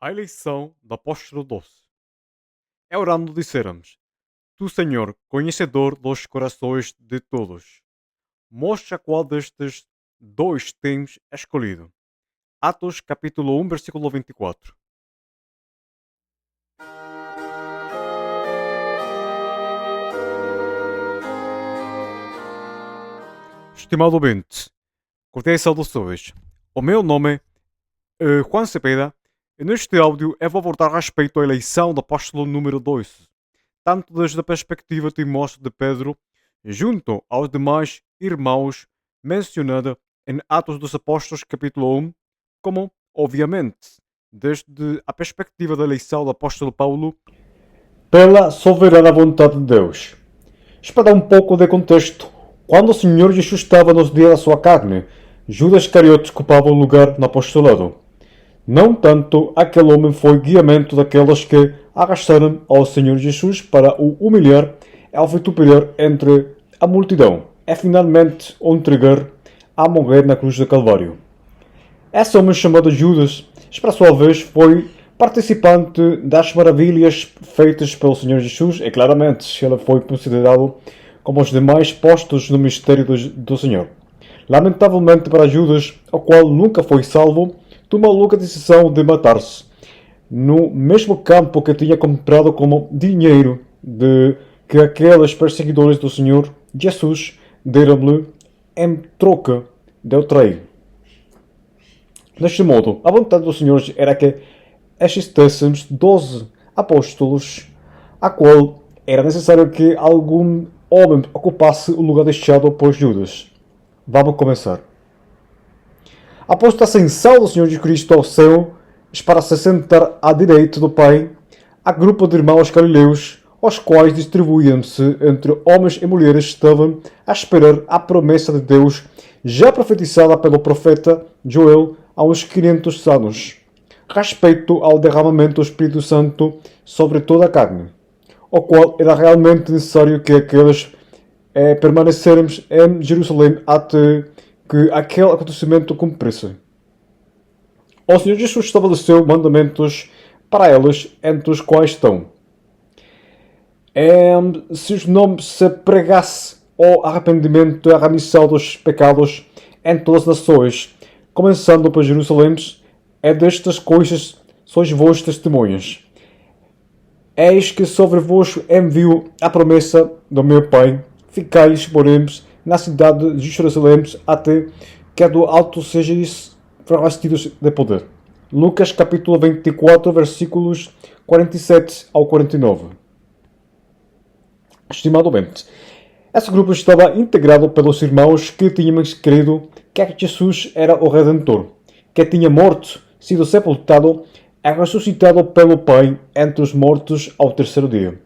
A eleição do apóstolo 12. É orando disséramos: Tu, Senhor, conhecedor dos corações de todos, mostra qual destes dois tens escolhido. Atos capítulo 1, versículo 24. Estimado ouvinte, cordiais saudações. O meu nome é Juan Cepeda e neste áudio eu vou abordar a respeito à eleição do apóstolo número 2, tanto desde a perspectiva de Timóteo de Pedro, junto aos demais irmãos mencionados em Atos dos Apóstolos capítulo 1, como, obviamente, desde a perspectiva da eleição do apóstolo Paulo, pela soberana vontade de Deus. Para dar um pouco de contexto, quando o Senhor Jesus estava nos dias da sua carne, Judas Iscariotes ocupava o lugar no apostolado. Não tanto aquele homem foi guiamento daqueles que arrastaram ao Senhor Jesus para o humilhar ao vituperar entre a multidão e finalmente o entregar a morrer na cruz do Calvário. Esse homem chamado Judas, para sua vez, foi participante das maravilhas feitas pelo Senhor Jesus e claramente ele foi considerado como os demais postos no mistério do Senhor. Lamentavelmente para Judas, o qual nunca foi salvo, tomou a louca decisão de matar-se no mesmo campo que tinha comprado como dinheiro de que aqueles perseguidores do Senhor Jesus deram-lhe em troca de trair. Deste modo, a vontade do Senhor era que existissem 12 apóstolos, a qual era necessário que algum homem ocupasse o lugar deixado por Judas. Vamos começar. Após a ascensão do Senhor Jesus Cristo ao céu, para se sentar à direita do Pai, há grupo de irmãos galileus, os quais distribuíam-se entre homens e mulheres que estavam a esperar a promessa de Deus, já profetizada pelo profeta Joel há uns 500 anos, respeito ao derramamento do Espírito Santo sobre toda a carne, o qual era realmente necessário que aqueles permanecêssemos em Jerusalém até que aquele acontecimento cumprisse. O Senhor Jesus estabeleceu mandamentos para eles, entre os quais estão: se os nomes se pregasse o arrependimento e a remissão dos pecados em todas as nações, começando por Jerusalém, é destas coisas sois vós testemunhas. Eis que sobre vos envio a promessa do meu Pai. Ficais, porém, na cidade de Jerusalém, até que do alto sejais revestidos de poder. Lucas capítulo 24, versículos 47 ao 49. Estimado ouvinte, esse grupo estava integrado pelos irmãos que tinham crido que Jesus era o Redentor, que tinha morto, sido sepultado e ressuscitado pelo Pai entre os mortos ao terceiro dia.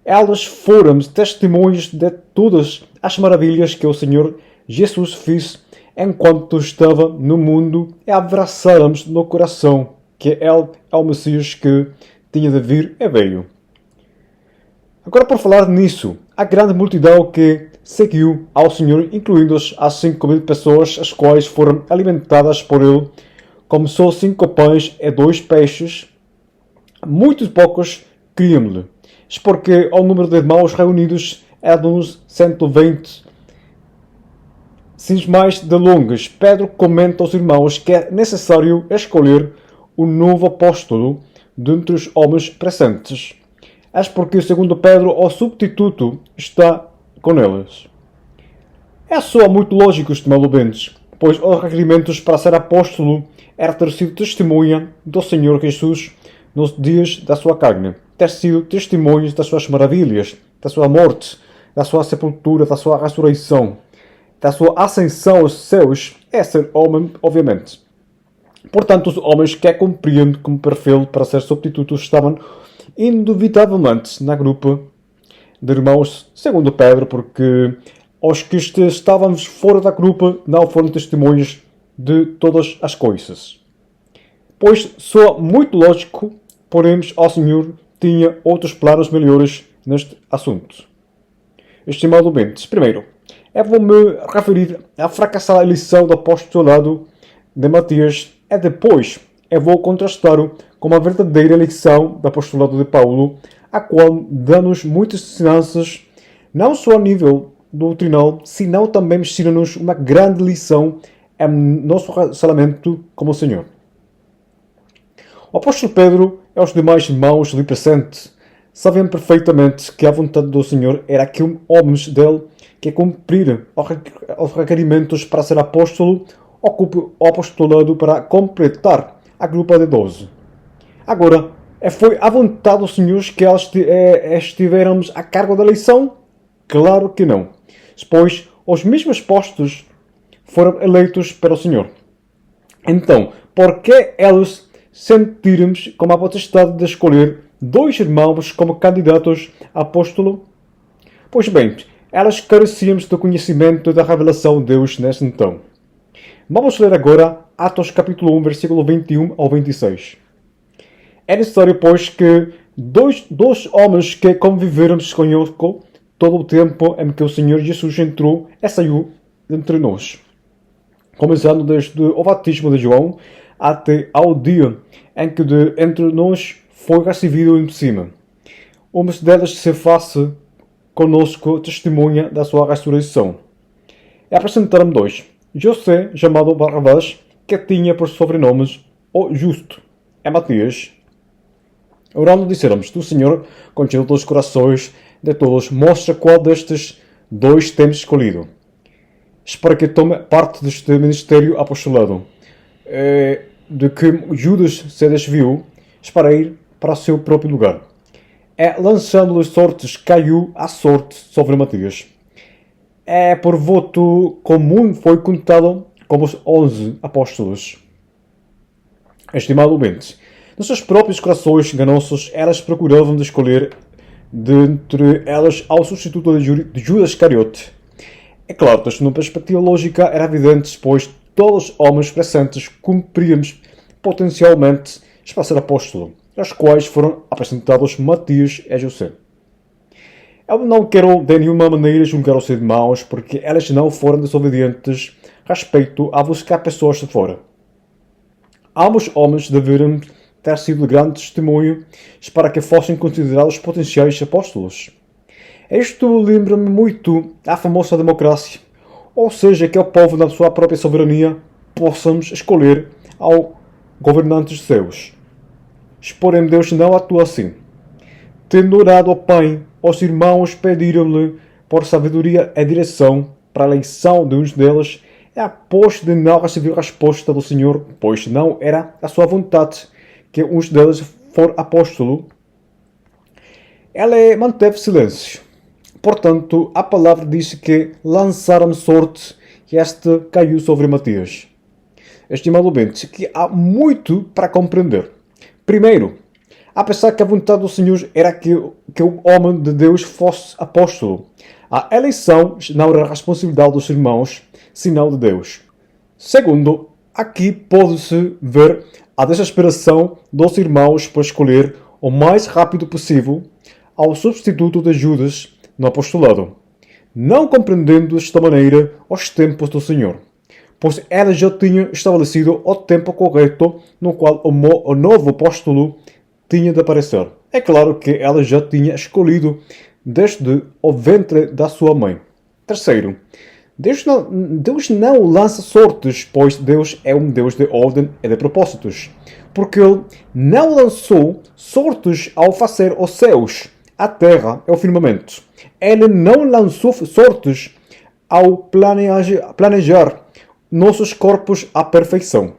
Elas foram testemunhas de todas as maravilhas que o Senhor Jesus fez enquanto estava no mundo e abraçaram-nos no coração que Ele é o Messias que tinha de vir e veio. Agora, por falar nisso, a grande multidão que seguiu ao Senhor, incluindo as 5.000 pessoas, as quais foram alimentadas por Ele, como só 5 pães e 2 peixes, muitos poucos criam-lhe, porque o número de irmãos reunidos era de uns 120. Sem mais delongas, Pedro comenta aos irmãos que é necessário escolher um novo apóstolo dentre os homens presentes. É porque, segundo Pedro, o substituto está com eles. É só muito lógico, estimado ouvintes, pois os requerimentos para ser apóstolo era ter sido testemunha do Senhor Jesus nos dias da sua carne, ter sido testemunhas das suas maravilhas, da sua morte, da sua sepultura, da sua ressurreição, da sua ascensão aos céus, é ser homem, obviamente. Portanto, os homens que compreendem como perfil para ser substitutos estavam indubitavelmente na grupo de irmãos, segundo Pedro, porque os que estávamos fora da grupo não foram testemunhas de todas as coisas. Pois soa muito lógico, porém o Senhor tinha outros planos melhores neste assunto. Estimado ouvinte, primeiro, eu vou-me referir à fracassada eleição do apostolado de Matias e depois eu vou contrastar como a verdadeira lição do apostolado de Paulo, a qual dá-nos muitas ensinanças, não só a nível doutrinal, senão também ensina-nos uma grande lição em nosso relacionamento com o Senhor. O apóstolo Pedro e os demais irmãos ali presentes sabiam perfeitamente que a vontade do Senhor era que homens dele que cumprir os requerimentos para ser apóstolo ocupe o apostolado para completar a grupa de 12. Agora, foi a vontade do Senhor que estivermos a cargo da eleição? Claro que não, pois os mesmos postos foram eleitos pelo Senhor. Então, por que eles sentirmos como a potestade de escolher 2 irmãos como candidatos a apóstolo? Pois bem, elas carecíamos do conhecimento da revelação de Deus nesse então. Vamos ler agora Atos capítulo 1, versículo 21 ao 26. É necessário, pois, que dois homens que conviveram conosco todo o tempo em que o Senhor Jesus entrou e saiu entre nós, começando desde o batismo de João até ao dia em que de entre nós foi recebido em cima. Uma delas se faça conosco testemunha da sua ressurreição. E apresentaram 2. José, chamado Barrabás, que tinha por sobrenomes o Justo, e Matias. Orando, disseramos do Senhor, contido dos corações de todos, mostra qual destes 2 temos escolhido, para que tome parte deste ministério apostolado, de que Judas se desviou, para ir para o seu próprio lugar. Lançando-lhe sortes, caiu a sorte sobre Matias. Por voto comum foi contado como os 11 apóstolos. Estimado ouvinte, nos seus próprios corações ganosos, elas procuravam de escolher dentre elas ao substituto de Judas Iscariote. É claro, desde uma perspectiva lógica era evidente, pois todos os homens presentes cumpriam potencialmente para ser apóstolo, aos quais foram apresentados Matias e José. Eu não quero de nenhuma maneira julgar os irmãos, porque elas não foram desobedientes respeito a buscar pessoas de fora. Ambos homens deveriam ter sido de grande testemunho para que fossem considerados potenciais apóstolos. Isto lembra-me muito da famosa democracia, ou seja, que o povo, na sua própria soberania, possamos escolher ao governantes seus. Porém, Deus não atua assim. Tendo orado ao Pai, os irmãos pediram-lhe por sabedoria e direção para a eleição de uns deles, e após de não receber resposta do Senhor, pois não era a sua vontade que uns deles for apóstolo, ele manteve silêncio. Portanto, a palavra diz que lançaram sorte e este caiu sobre Matias. Estimado ouvinte, que há muito para compreender. Primeiro, apesar que a vontade do Senhor era que o homem de Deus fosse apóstolo, a eleição não era a responsabilidade dos irmãos, senão de Deus. Segundo, aqui pode-se ver a desesperação dos irmãos por escolher o mais rápido possível ao substituto de Judas no apostolado, não compreendendo desta maneira os tempos do Senhor, pois ela já tinha estabelecido o tempo correto no qual o novo apóstolo tinha de aparecer. É claro que ela já tinha escolhido desde o ventre da sua mãe. Terceiro, Deus não lança sortes, pois Deus é um Deus de ordem e de propósitos. Porque Ele não lançou sortes ao fazer os céus, a terra e o firmamento. Ele não lançou sortes ao planejar nossos corpos à perfeição.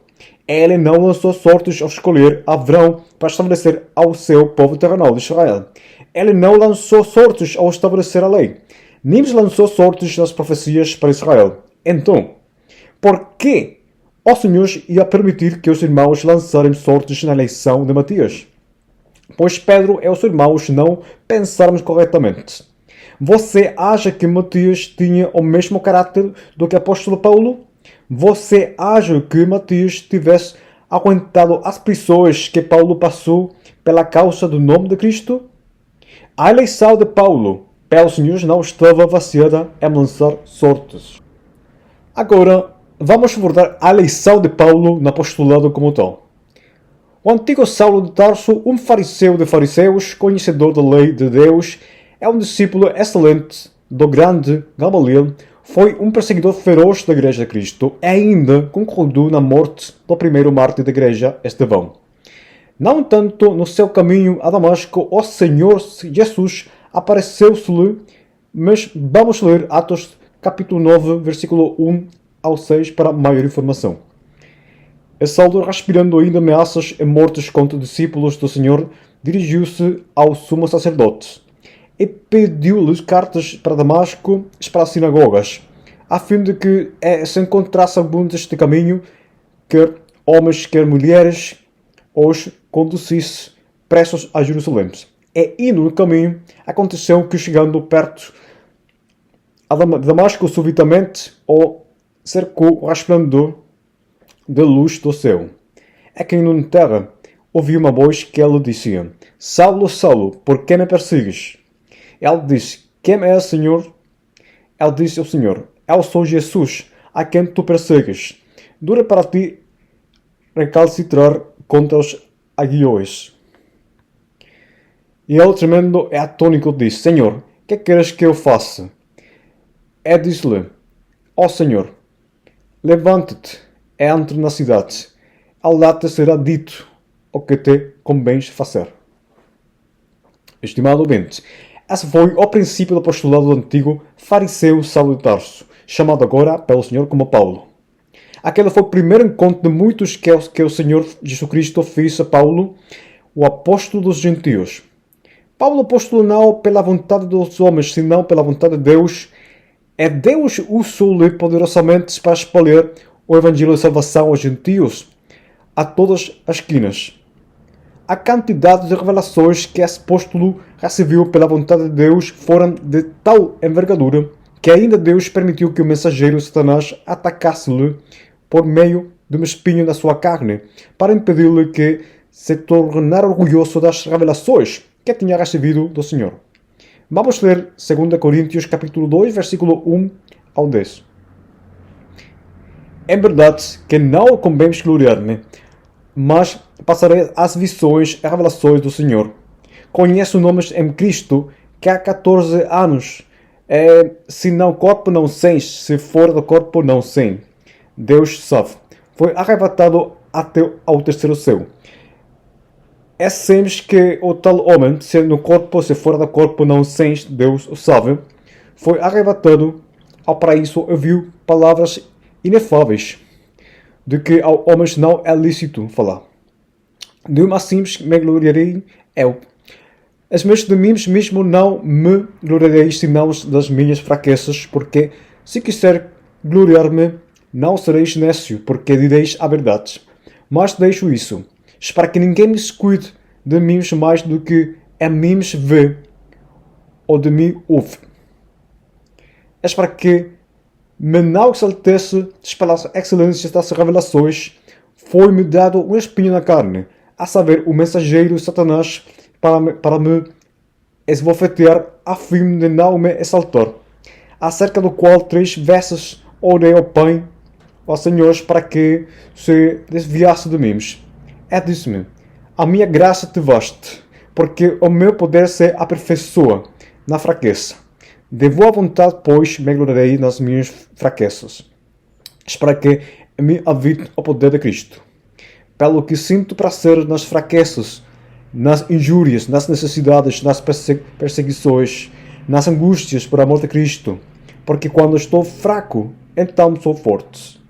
Ele não lançou sortes ao escolher Abraão para estabelecer ao seu povo terrenal de Israel. Ele não lançou sortes ao estabelecer a lei. Nem lançou sortes nas profecias para Israel. Então, por que o Senhor ia permitir que os irmãos lançarem sortes na eleição de Matias? Pois Pedro e os irmãos não pensaram corretamente. Você acha que Matias tinha o mesmo caráter do que o apóstolo Paulo? Você acha que Matias tivesse aguentado as prisões que Paulo passou pela causa do nome de Cristo? A eleição de Paulo pelo Senhor não estava baseada em lançar sortes. Agora, vamos abordar a eleição de Paulo no apostolado como tal. O antigo Saulo de Tarso, um fariseu de fariseus, conhecedor da lei de Deus, é um discípulo excelente do grande Gamaliel, foi um perseguidor feroz da Igreja de Cristo e ainda concordou na morte do primeiro mártir da Igreja, Estevão. Não tanto no seu caminho a Damasco, o Senhor Jesus apareceu-se-lhe, mas vamos ler Atos capítulo 9, versículo 1 ao 6 para maior informação. E Saulo, respirando ainda ameaças e mortes contra discípulos do Senhor, dirigiu-se ao sumo sacerdote e pediu-lhes cartas para Damasco e para as sinagogas, a fim de que se encontrasse algum deste caminho, quer homens, quer mulheres, os conduzisse pressos a Jerusalém. E indo no caminho, aconteceu que, chegando perto de Damasco, subitamente o cercou o resplendor de luz do céu. E caindo em terra, ouviu uma voz que lhe dizia: Saulo, Saulo, por que me persegues? Ele disse: Quem é o Senhor? Ele disse ao Senhor: Eu sou Jesus, a quem tu persegues. Dura para ti recalcitrar contra os aguilhões. E ele, tremendo e atônico, disse: Senhor, que queres que eu faça? E disse-lhe: Ó Senhor, levanta-te e entra na cidade. Ao lá te será dito o que te convém fazer. Estimado ouvinte, esse foi o princípio do apostolado do antigo fariseu Saulo de Tarso, chamado agora pelo Senhor como Paulo. Aquele foi o primeiro encontro de muitos que o Senhor Jesus Cristo fez a Paulo, o apóstolo dos gentios. Paulo apóstolo não pela vontade dos homens, senão pela vontade de Deus, e Deus usou-lhe poderosamente para espalhar o evangelho de salvação aos gentios, a todas as esquinas. A quantidade de revelações que esse apóstolo recebeu pela vontade de Deus foram de tal envergadura que ainda Deus permitiu que o mensageiro Satanás atacasse-lhe por meio de um espinho na sua carne, para impedir-lhe que se tornar orgulhoso das revelações que tinha recebido do Senhor. Vamos ler 2 Coríntios capítulo 2, versículo 1 ao 10. É verdade que não convém gloriar-me, mas passarei as visões e revelações do Senhor. Conheço nomes em Cristo que há 14 anos, se não corpo não sens, se fora do corpo não sem. Deus sabe. Foi arrebatado até ao terceiro céu. É sempre que o tal homem, se no corpo, se fora do corpo não sens, Deus o sabe, foi arrebatado ao paraíso e viu palavras inefáveis, de que ao homem não é lícito falar. De uma simples me gloriarei eu. As meus de mim mesmo não me gloriarei, senão das minhas fraquezas, porque se quiser gloriar-me, não sereis nécio, porque direis a verdade. Mas deixo isso, para que ninguém me cuide de mim mais do que a mim vê ou de mim ouve. É para que me não exaltece pelas excelências das revelações, foi-me dado um espinho na carne, a saber, o mensageiro Satanás, para me esbofetear, a fim de não me exaltar, acerca do qual 3 vezes orei ao Pai, ao Senhor, para que se desviasse de mim. E disse-me: a minha graça te baste, porque o meu poder se aperfeiçoa na fraqueza. De boa vontade, pois, me gloriarei nas minhas fraquezas, para que me habite o poder de Cristo. Pelo que sinto prazer nas fraquezas, nas injúrias, nas necessidades, nas perseguições, nas angústias por amor de Cristo, porque quando estou fraco, então sou forte.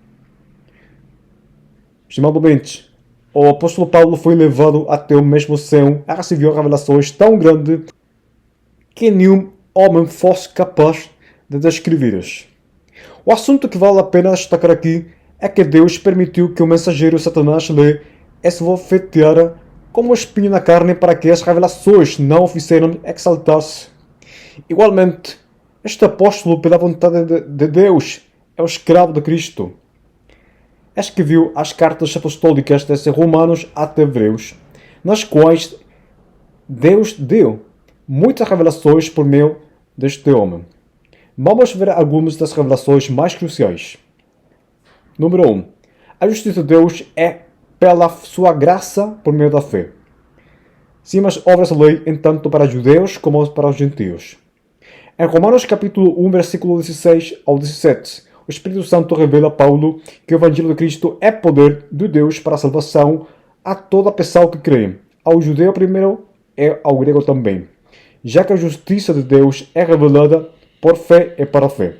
Estimado ouvinte, o apóstolo Paulo foi levado até o mesmo céu e recebeu revelações tão grandes que nenhum homem fosse capaz de descrever-as. O assunto que vale a pena destacar aqui é que Deus permitiu que o mensageiro Satanás lhe esbofeteara como um espinho na carne para que as revelações não o fizeram exaltar-se. Igualmente, este apóstolo, pela vontade de Deus, é o escravo de Cristo. Escreveu as cartas apostólicas desde Romanos até Hebreus, nas quais Deus deu muitas revelações por meio deste homem. Vamos ver algumas das revelações mais cruciais. Número 1. A justiça de Deus é pela sua graça por meio da fé. Sim, as obras da lei, entanto, para os judeus como para os gentios. Em Romanos capítulo 1, versículo 16 ao 17, o Espírito Santo revela a Paulo que o Evangelho de Cristo é poder de Deus para a salvação a toda pessoa que crê, ao judeu primeiro e ao grego também, já que a justiça de Deus é revelada por fé e para a fé.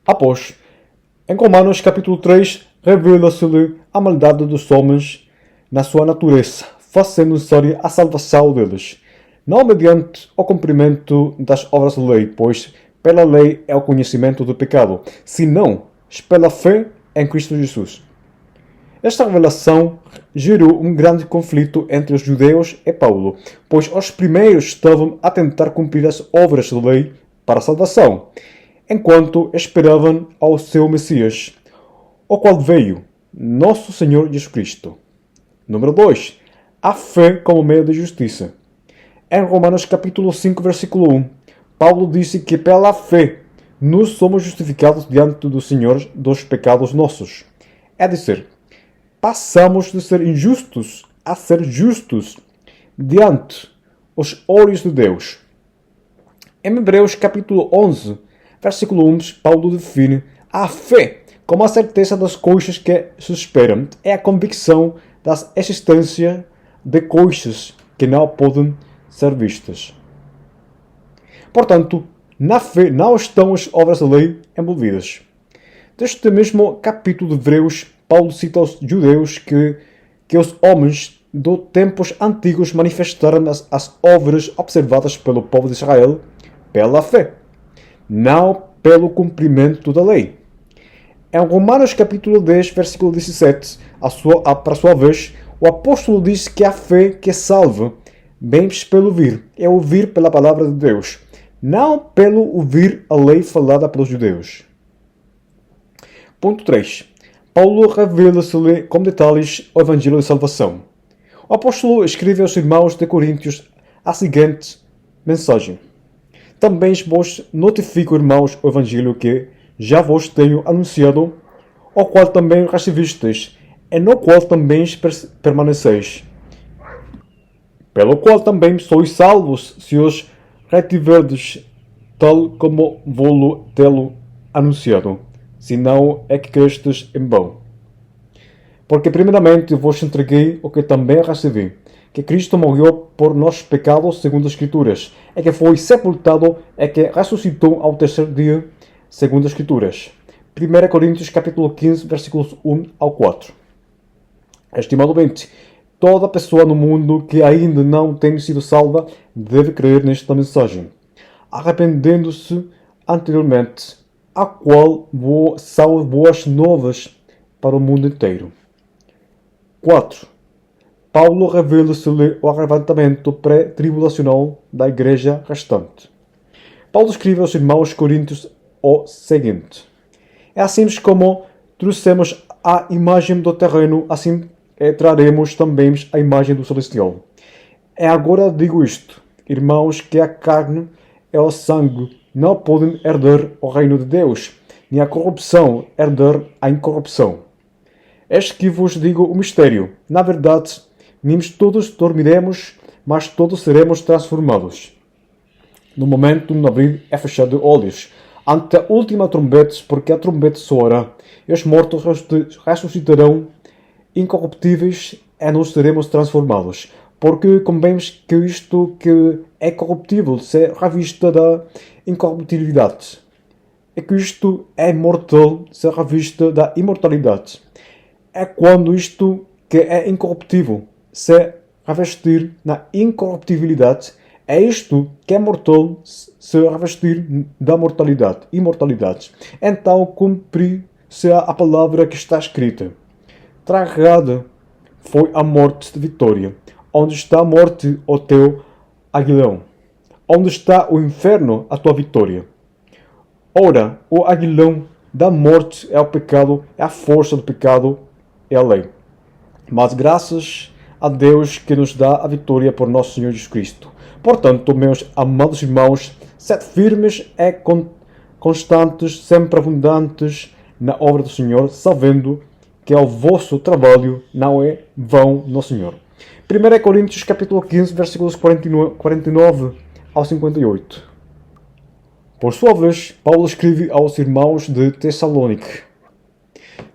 Após, em Romanos capítulo 3, revela-se-lhe a maldade dos homens na sua natureza, fazendo necessária a salvação deles, não mediante o cumprimento das obras da lei, pois pela lei é o conhecimento do pecado, senão pela fé em Cristo Jesus. Esta revelação gerou um grande conflito entre os judeus e Paulo, pois os primeiros estavam a tentar cumprir as obras da lei para a salvação, enquanto esperavam ao seu Messias, o qual veio, nosso Senhor Jesus Cristo. Número 2. A fé como meio de justiça. Em Romanos capítulo 5, versículo 1, Paulo disse que pela fé nós somos justificados diante do Senhor dos pecados nossos. É dizer, passamos de ser injustos a ser justos diante os olhos de Deus. Em Hebreus capítulo 11, versículo 1, Paulo define a fé como a certeza das coisas que se esperam, é a convicção da existência de coisas que não podem ser vistas. Portanto, na fé não estão as obras da lei envolvidas. Deste mesmo capítulo de Hebreus, Paulo cita aos judeus que os homens dos tempos antigos manifestaram as obras observadas pelo povo de Israel pela fé, não pelo cumprimento da lei. Em Romanos capítulo 10, versículo 17, para sua vez, o apóstolo diz que a fé que salva vem pelo ouvir, é ouvir pela palavra de Deus, não pelo ouvir a lei falada pelos judeus. Ponto 3. Paulo revela-se-lhe com detalhes o Evangelho de Salvação. O apóstolo escreve aos irmãos de Coríntios a seguinte mensagem: Também vos notifico, irmãos, o Evangelho que já vos tenho anunciado, o qual também recebisteis, e no qual também permaneceis, pelo qual também sois salvos, se os retiverdes, tal como vou-lo tê-lo anunciado, senão é que crestes em vão. Porque primeiramente vos entreguei o que também recebi, que Cristo morreu por nossos pecados segundo as Escrituras, e que foi sepultado e que ressuscitou ao terceiro dia segundo as Escrituras. 1 Coríntios capítulo 15, versículos 1 ao 4. Estimado ouvinte, toda pessoa no mundo que ainda não tem sido salva deve crer nesta mensagem, arrependendo-se anteriormente, a qual são boas novas para o mundo inteiro. 4. Paulo revela-se-lhe o arrebatamento pré-tribulacional da igreja restante. Paulo escreve aos irmãos coríntios o seguinte: É assim como trouxemos a imagem do terreno, assim traremos também a imagem do celestial. E agora digo isto, irmãos, que a carne e o sangue não podem herdar o reino de Deus, nem a corrupção herdar a incorrupção. Eis que vos digo o mistério. Na verdade, nem todos dormiremos, mas todos seremos transformados. No momento de abrir e fechar de olhos, ante a última trombeta, porque a trombeta soará, e os mortos ressuscitarão incorruptíveis e nós seremos transformados. Porque convém que isto que é corruptível se revista da incorruptibilidade, e que isto é mortal se revista da imortalidade. É quando isto que é incorruptível se revestir na incorruptibilidade, é isto que é mortal se revestir da imortalidade. Então cumprir-se a palavra que está escrita: Tragada foi a morte de vitória. Onde está a morte, o teu aguilhão? Onde está o inferno, a tua vitória? Ora, o aguilhão da morte é o pecado, é a força do pecado, é a lei. Mas graças a Deus que nos dá a vitória por nosso Senhor Jesus Cristo. Portanto, meus amados irmãos, sede firmes e constantes, sempre abundantes na obra do Senhor, sabendo que o vosso trabalho não é vão no Senhor. 1 Coríntios capítulo 15, versículos 49 ao 58. Por sua vez, Paulo escreve aos irmãos de Tessalónica: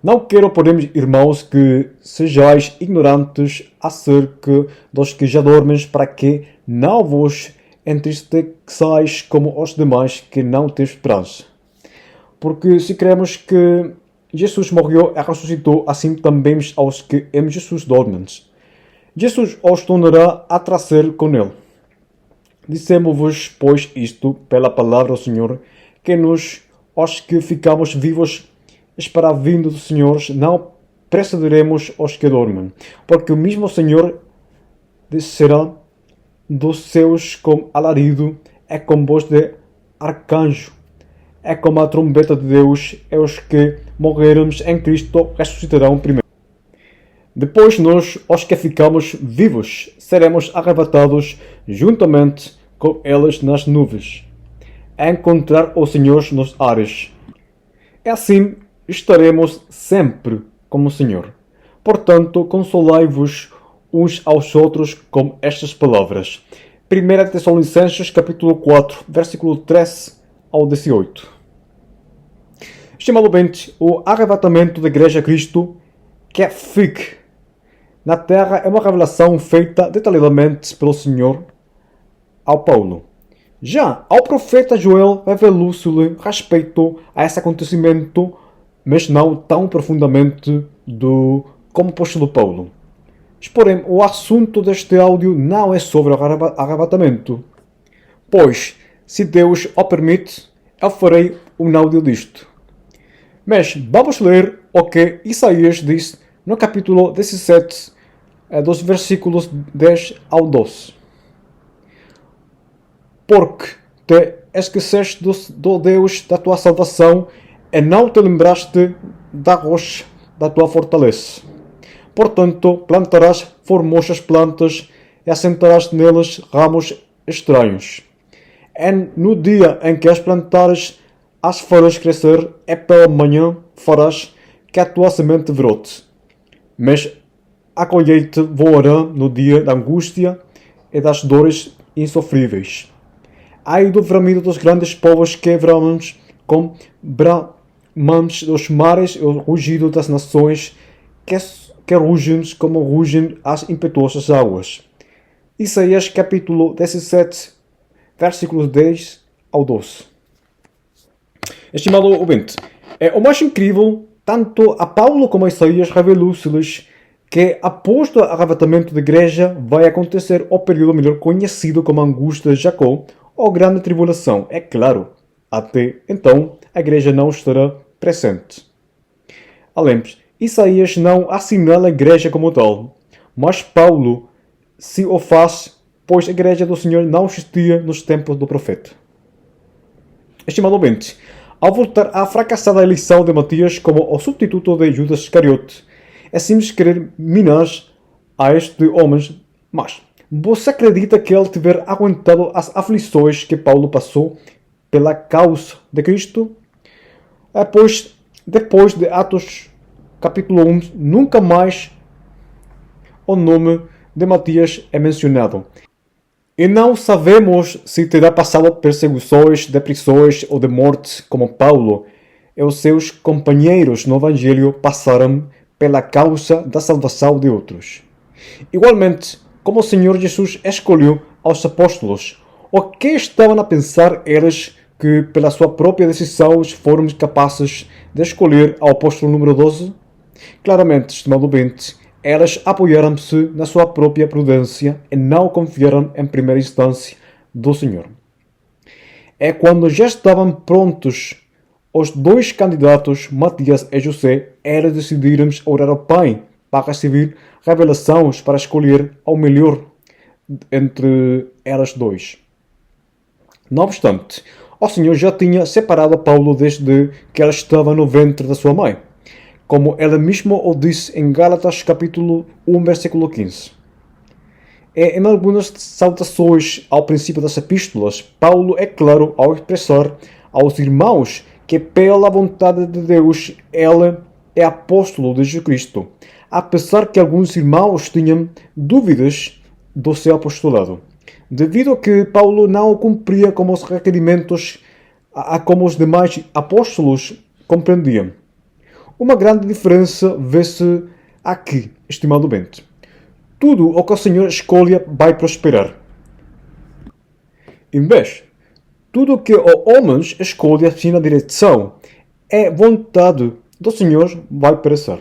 Não quero, porém, irmãos, que sejais ignorantes acerca dos que já dormem, para que não vos entristeçais como os demais que não têm esperança. Porque se cremos que Jesus morreu e ressuscitou, assim também aos que em Jesus dormem, Jesus os tornará a trazer com ele. Dissemos-vos, pois, isto pela palavra do Senhor, que os que ficamos vivos, para a vinda do Senhor, não precederemos os que dormem, porque o mesmo Senhor descerá dos céus com alarido, e com voz de arcanjo, é como a trombeta de Deus, e os que morrermos em Cristo ressuscitarão primeiro. Depois nós, os que ficamos vivos, seremos arrebatados juntamente com eles nas nuvens, a encontrar o Senhor nos ares. E assim estaremos sempre com o Senhor. Portanto, consolai-vos uns aos outros com estas palavras. 1 Tessalonicenses capítulo 4, versículo 13 ao 18. Estimado ouvinte, o arrebatamento da Igreja a Cristo, que fique na terra, é uma revelação feita detalhadamente pelo Senhor ao Paulo. Já ao profeta Joel revelou-se-lhe respeito a esse acontecimento, mas não tão profundamente como o apóstolo Paulo. Porém, o assunto deste áudio não é sobre o arrebatamento, pois, se Deus o permite, eu farei um áudio disto. Mas vamos ler o que Isaías diz no capítulo 17, dos versículos 10 ao 12. Porque te esqueceste do Deus da tua salvação e não te lembraste da rocha da tua fortaleza. Portanto, plantarás formosas plantas e assentarás nelas ramos estranhos. E no dia em que as plantares, as farás crescer, e pela manhã farás que a tua semente brote. Mas a colheita voará no dia da angústia e das dores insofríveis. Ai do bramido dos grandes povos que bramamos com bramantes dos mares e o rugido das nações que rugem como rugem as impetuosas águas. Isaías capítulo 17, versículos 10 ao 12. Estimado ouvinte, o mais incrível, tanto a Paulo como a Isaías revelou-se-lhes que após o arrebatamento da igreja vai acontecer o período melhor conhecido como a angústia de Jacó ou grande tribulação. É claro, até então a igreja não estará presente. Além, Isaías não assinala a igreja como tal, mas Paulo se o faz, pois a igreja do Senhor não existia nos tempos do profeta. Estimado ouvinte, ao voltar à fracassada eleição de Matias como o substituto de Judas Iscariote, é simples querer minar a este homem, mas você acredita que ele tiver aguentado as aflições que Paulo passou pela causa de Cristo? Pois, depois de Atos capítulo 1, nunca mais o nome de Matias é mencionado. E não sabemos se terá passado perseguições, de prisões ou de morte como Paulo e os seus companheiros no Evangelho passaram pela causa da salvação de outros. Igualmente, como o Senhor Jesus escolheu aos apóstolos, o que estavam a pensar eles que, pela sua própria decisão, foram capazes de escolher ao apóstolo número 12? Claramente, estimado ouvinte, elas apoiaram-se na sua própria prudência e não confiaram em primeira instância do Senhor. É quando já estavam prontos os dois candidatos, Matias e José, eles decidiram orar ao Pai para receber revelações para escolher o melhor entre elas dois. Não obstante, o Senhor já tinha separado Paulo desde que ela estava no ventre da sua mãe, como ele mesmo o disse em Gálatas capítulo 1, versículo 15. E em algumas saudações ao princípio das epístolas, Paulo é claro ao expressar aos irmãos que pela vontade de Deus ele é apóstolo de Jesus Cristo, apesar que alguns irmãos tinham dúvidas do seu apostolado, devido a que Paulo não cumpria com os requerimentos como os demais apóstolos compreendiam. Uma grande diferença vê-se aqui, estimado ouvinte. Tudo o que o Senhor escolhe vai prosperar. Em vez, tudo o que o homem escolhe assim na direção é vontade do Senhor vai perecer.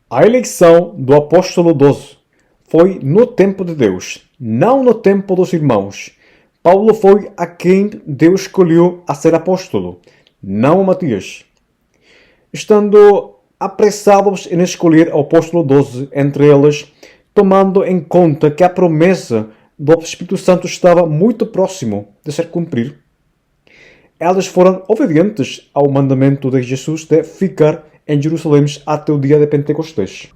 A eleição do apóstolo 12 foi no tempo de Deus, não no tempo dos irmãos. Paulo foi a quem Deus escolheu a ser apóstolo, não Matias. Estando apressados em escolher o apóstolo 12 entre eles, tomando em conta que a promessa do Espírito Santo estava muito próximo de ser cumprida, elas foram obedientes ao mandamento de Jesus de ficar em Jerusalém até o dia de Pentecostes.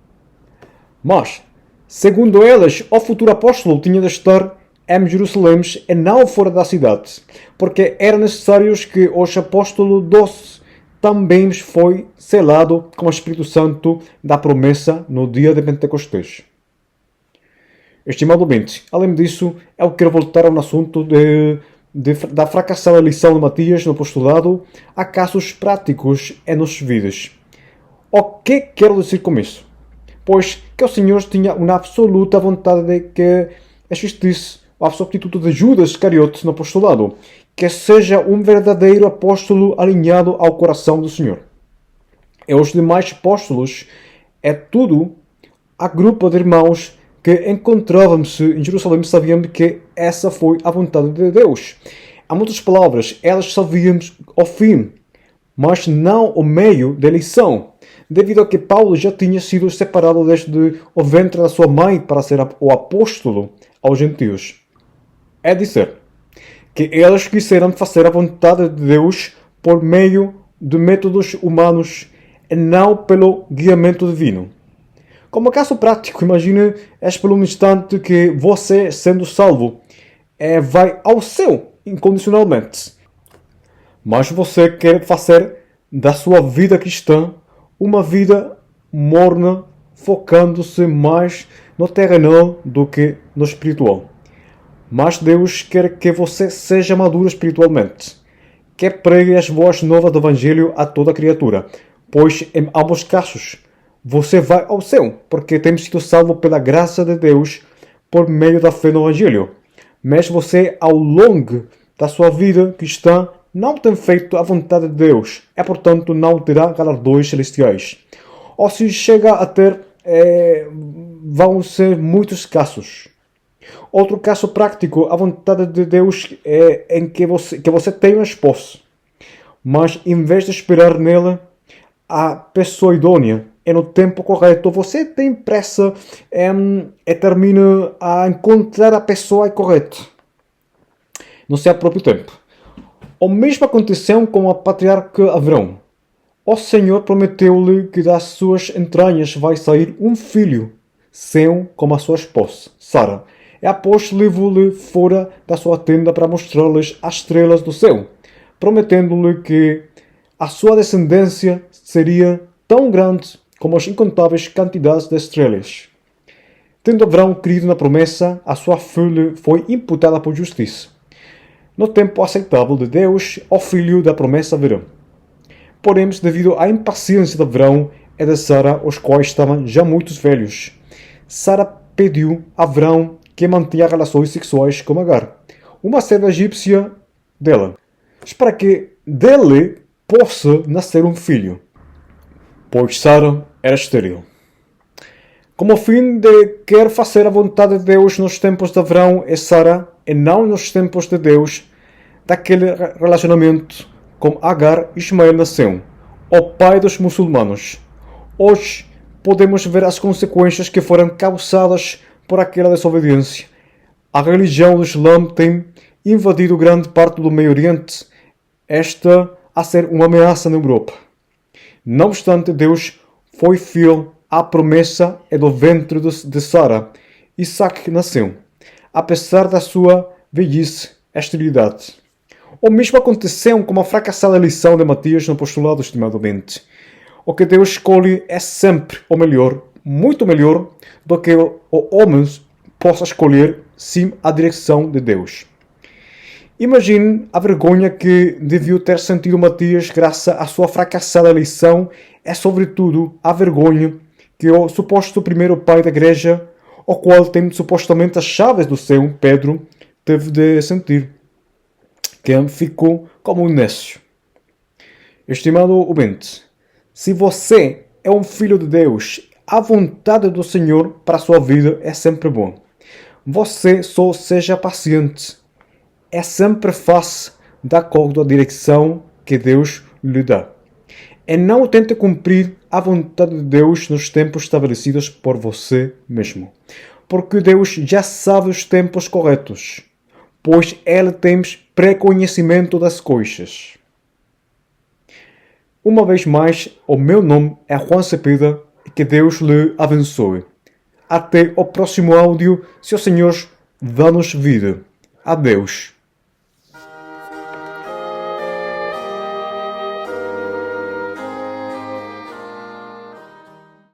Mas, segundo elas, o futuro apóstolo tinha de estar em Jerusalém e não fora da cidade, porque era necessário que os apóstolos 12 também foi selado com o Espírito Santo da promessa no dia de Pentecostes. Estimado ouvinte, além disso, eu quero voltar ao assunto da fracassada lição de Matias no apostolado a casos práticos em nossas vidas. O que quero dizer com isso? Pois que o Senhor tinha uma absoluta vontade de que existisse o substituto de Judas Iscariote no apostolado, que seja um verdadeiro apóstolo alinhado ao coração do Senhor. E os demais apóstolos é tudo a grupo de irmãos que encontravam-se em Jerusalém sabiam que essa foi a vontade de Deus. Em outras palavras, elas sabiam o fim, mas não o meio da eleição, devido a que Paulo já tinha sido separado desde o ventre da sua mãe para ser o apóstolo aos gentios. É dizer, que elas quiseram fazer a vontade de Deus por meio de métodos humanos e não pelo guiamento divino. Como caso prático, imagine por um instante que você, sendo salvo, vai ao céu incondicionalmente. Mas você quer fazer da sua vida cristã uma vida morna, focando-se mais no terrenal do que no espiritual. Mas Deus quer que você seja maduro espiritualmente, que pregue as boas novas do Evangelho a toda criatura, pois em ambos casos você vai ao céu, porque temos sido salvos pela graça de Deus por meio da fé no Evangelho. Mas você, ao longo da sua vida cristã, não tem feito a vontade de Deus, e portanto não terá galardões celestiais. Ou se chega a ter, vão ser muitos casos. Outro caso prático, a vontade de Deus é em que você tem uma esposa, mas em vez de esperar nela a pessoa idônea e no tempo correto, você tem pressa e termina a encontrar a pessoa correta no seu próprio tempo. O mesmo aconteceu com a patriarca Abraão. O Senhor prometeu-lhe que das suas entranhas vai sair um filho, seu como a sua esposa, Sara. E após levou-lhe fora da sua tenda para mostrar-lhes as estrelas do céu, prometendo-lhe que a sua descendência seria tão grande como as incontáveis quantidades de estrelas. Tendo Abraão crido na promessa, a sua filha foi imputada por justiça. No tempo aceitável de Deus, o filho da promessa virá. Porém, devido à impaciência de Abraão e de Sara, os quais estavam já muito velhos, Sara pediu a Abraão que mantinha relações sexuais com Agar, uma serva egípcia dela, para que dele possa nascer um filho, pois Sara era estéril. Como fim de querer fazer a vontade de Deus nos tempos de Abraão e Sara, e não nos tempos de Deus, daquele relacionamento com Agar, Ismael nasceu, o pai dos muçulmanos. Hoje podemos ver as consequências que foram causadas por aquela desobediência. A religião do Islã tem invadido grande parte do Meio Oriente, esta a ser uma ameaça na Europa. Não obstante, Deus foi fiel à promessa e do ventre de Sara, Isaac nasceu, apesar da sua velhice e esterilidade. O mesmo aconteceu com a fracassada lição de Matias no apostolado, estimado ouvinte. O que Deus escolhe é sempre o melhor, muito melhor do que o homem possa escolher, sim, a direção de Deus. Imagine a vergonha que deviu ter sentido Matias graças à sua fracassada eleição e, sobretudo, a vergonha que o suposto primeiro pai da igreja, o qual tem supostamente as chaves do céu, Pedro, teve de sentir, que ficou como um nécio. Estimado ouvinte, se você é um filho de Deus, a vontade do Senhor para a sua vida é sempre bom. Você só seja paciente. É sempre faça de acordo à direção que Deus lhe dá. E não tente cumprir a vontade de Deus nos tempos estabelecidos por você mesmo. Porque Deus já sabe os tempos corretos, pois Ele tem pré-conhecimento das coisas. Uma vez mais, o meu nome é Juan Cepeda e que Deus lhe abençoe. Até o próximo áudio, se o Senhor dá-nos vida. Adeus.